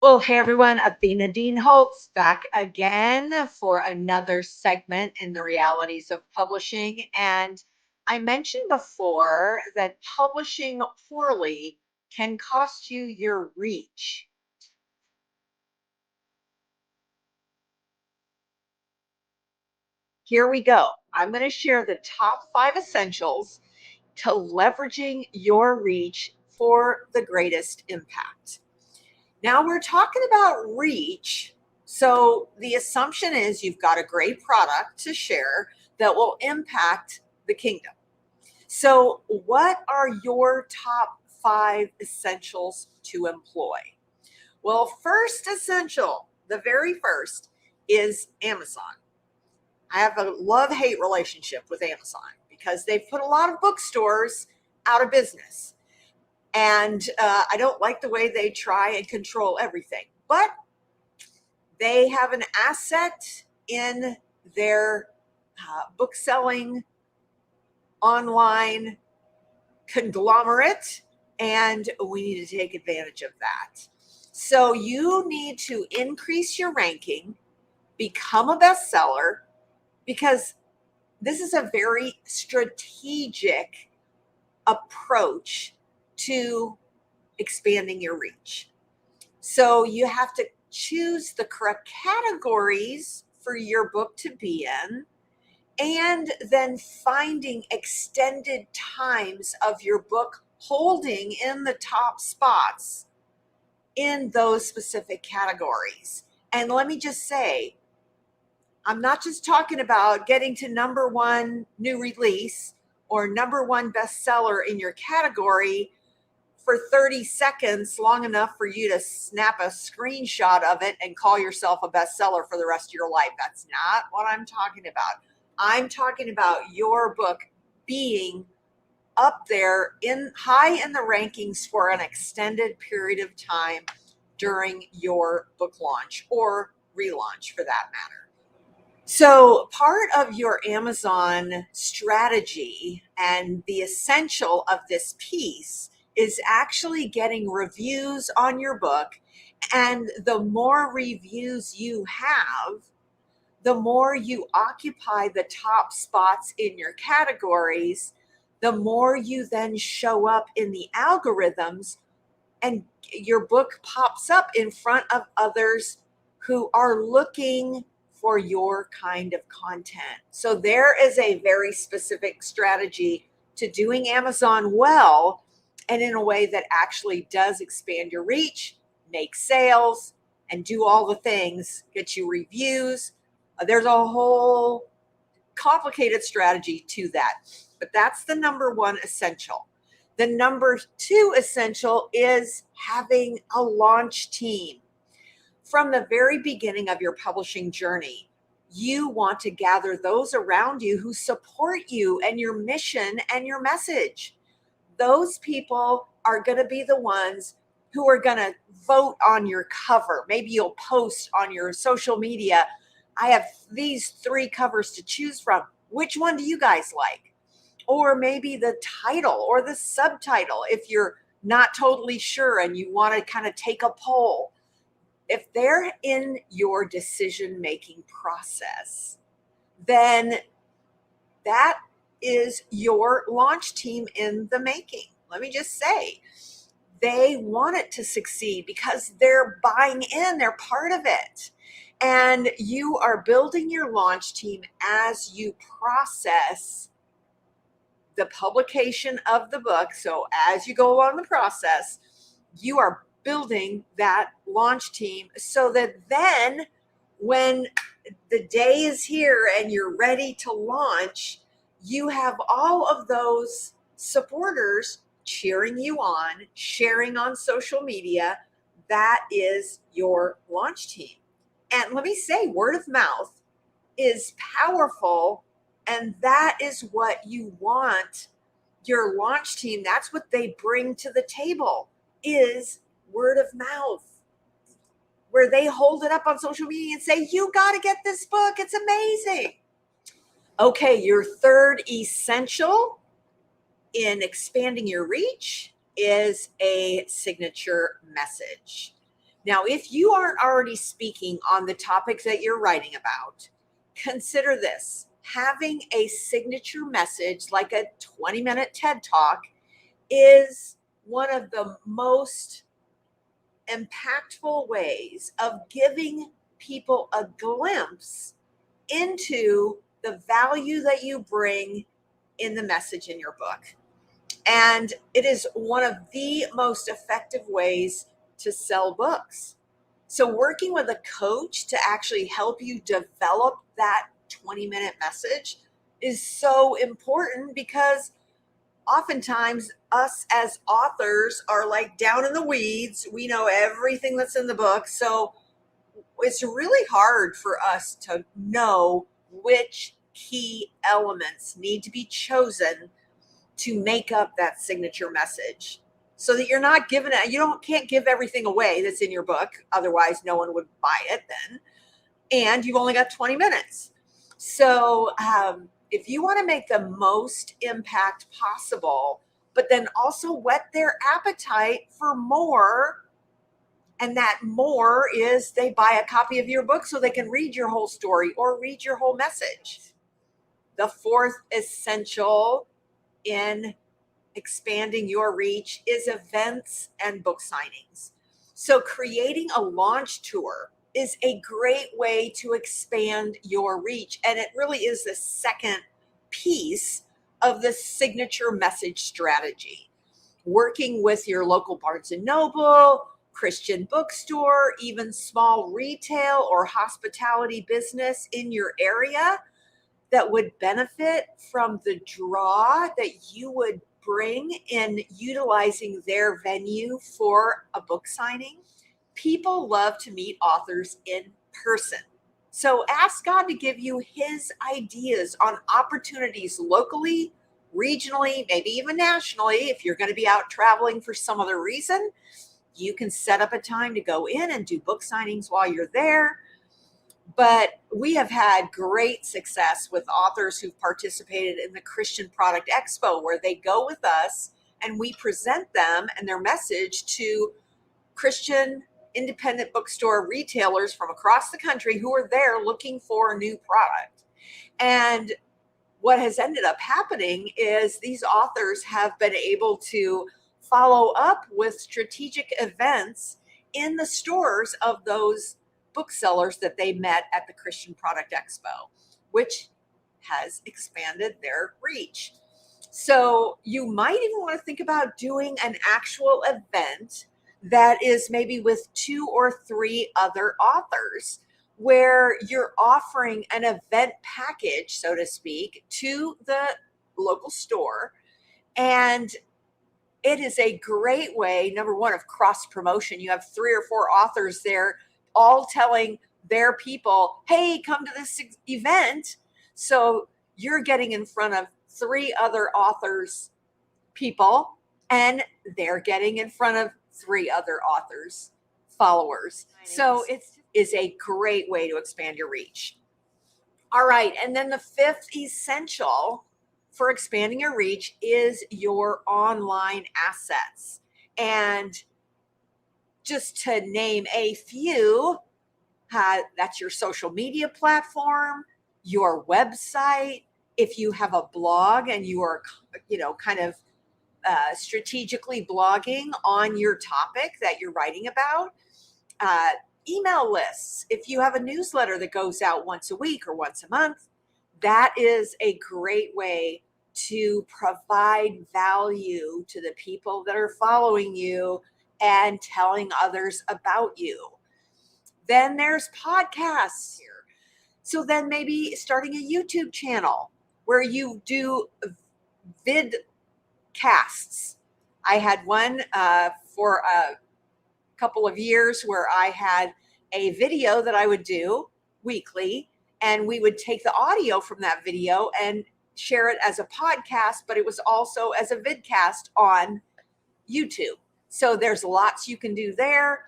Well, hey everyone, Athena Dean Holtz back again for another segment in the realities of publishing. And I mentioned before that publishing poorly can cost you your reach. Here we go. I'm going to share the top 5 essentials to leveraging your reach for the greatest impact. Now we're talking about reach. So the assumption is you've got a great product to share that will impact the kingdom. So, what are your top 5 essentials to employ? Well, first essential, the very first, is Amazon. I have a love hate relationship with Amazon because they've put a lot of bookstores out of business. And I don't like the way they try and control everything. But they have an asset in their book selling online conglomerate, and we need to take advantage of that. So you need to increase your ranking, become a bestseller, because this is a very strategic approach to expanding your reach. So you have to choose the correct categories for your book to be in, and then finding extended times of your book holding in the top spots in those specific categories. And let me just say, I'm not just talking about getting to number one new release or number one bestseller in your category for 30 seconds, long enough for you to snap a screenshot of it and call yourself a bestseller for the rest of your life. That's not what I'm talking about. I'm talking about your book being up there in high in the rankings for an extended period of time during your book launch or relaunch for that matter. So, part of your Amazon strategy and the essential of this piece is actually getting reviews on your book. And the more reviews you have, the more you occupy the top spots in your categories, the more you then show up in the algorithms, and your book pops up in front of others who are looking for your kind of content. So there is a very specific strategy to doing Amazon well and in a way that actually does expand your reach, make sales, and do all the things, get you reviews. There's a whole complicated strategy to that, but that's the number one essential. The number two essential is having a launch team. From the very beginning of your publishing journey, you want to gather those around you who support you and your mission and your message. Those people are going to be the ones who are going to vote on your cover. Maybe you'll post on your social media, I have these 3 covers to choose from. Which one do you guys like? Or maybe the title or the subtitle if you're not totally sure and you want to kind of take a poll. If they're in your decision making process, then that is your launch team in the making. Let me just say, they want it to succeed because they're buying in, they're part of it. And you are building your launch team as you process the publication of the book. So as you go along the process, you are building that launch team so that then when the day is here and you're ready to launch, you have all of those supporters cheering you on, sharing on social media. That is your launch team. And let me say, word of mouth is powerful. And that is what you want your launch team. That's what they bring to the table is word of mouth, where they hold it up on social media and say, you got to get this book. It's amazing. Okay, your third essential in expanding your reach is a signature message. Now, if you aren't already speaking on the topic that you're writing about, consider this. Having a signature message like a 20-minute TED Talk is one of the most impactful ways of giving people a glimpse into the value that you bring in the message in your book. And it is one of the most effective ways to sell books. So working with a coach to actually help you develop that 20-minute message is so important, because oftentimes us as authors are like down in the weeds. We know everything that's in the book. So it's really hard for us to know which key elements need to be chosen to make up that signature message, so that you're not giving it, can't give everything away that's in your book. Otherwise, no one would buy it then. And you've only got 20 minutes. So if you want to make the most impact possible, but then also whet their appetite for more, and that more is they buy a copy of your book so they can read your whole story or read your whole message. The fourth essential in expanding your reach is events and book signings. So creating a launch tour is a great way to expand your reach. And it really is the second piece of the signature message strategy. Working with your local Barnes and Noble, Christian bookstore, even small retail or hospitality business in your area that would benefit from the draw that you would bring in utilizing their venue for a book signing. People love to meet authors in person. So ask God to give you his ideas on opportunities locally, regionally, maybe even nationally. If you're going to be out traveling for some other reason, you can set up a time to go in and do book signings while you're there. But we have had great success with authors who've participated in the Christian Product Expo, where they go with us and we present them and their message to Christian independent bookstore retailers from across the country who are there looking for a new product. And what has ended up happening is these authors have been able to follow up with strategic events in the stores of those booksellers that they met at the Christian Product Expo, which has expanded their reach. So you might even want to think about doing an actual event that is maybe with 2 or 3 other authors, where you're offering an event package, so to speak, to the local store. And it is a great way, number one, of cross promotion. You have 3 or 4 authors there all telling their people, hey, come to this event. So you're getting in front of 3 other authors, people, and they're getting in front of 3 other authors, followers. So it is a great way to expand your reach. All right. And then the 5th essential for expanding your reach is your online assets. And just to name a few, that's your social media platform, your website. If you have a blog and you are, kind of strategically blogging on your topic that you're writing about, email lists. If you have a newsletter that goes out once a week or once a month, that is a great way to provide value to the people that are following you and telling others about you. Then there's podcasts here. So then maybe starting a YouTube channel where you do vidcasts. I had one for a couple of years where I had a video that I would do weekly, and we would take the audio from that video and share it as a podcast, but it was also as a vidcast on YouTube. So there's lots you can do there.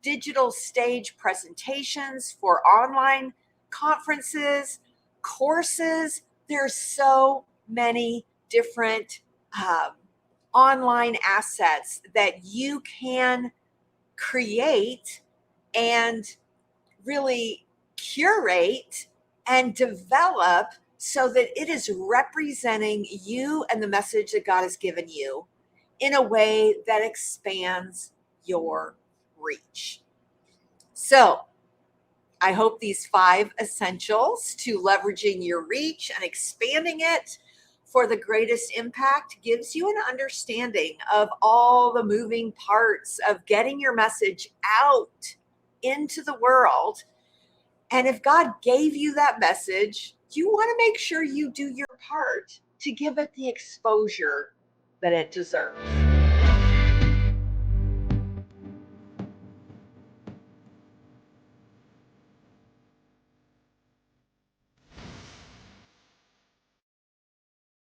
Digital stage presentations for online conferences, courses. There's so many different online assets that you can create and really curate and develop so that it is representing you and the message that God has given you in a way that expands your reach. So, I hope these 5 essentials to leveraging your reach and expanding it for the greatest impact gives you an understanding of all the moving parts of getting your message out into the world. And if God gave you that message, you want to make sure you do your part to give it the exposure that it deserves.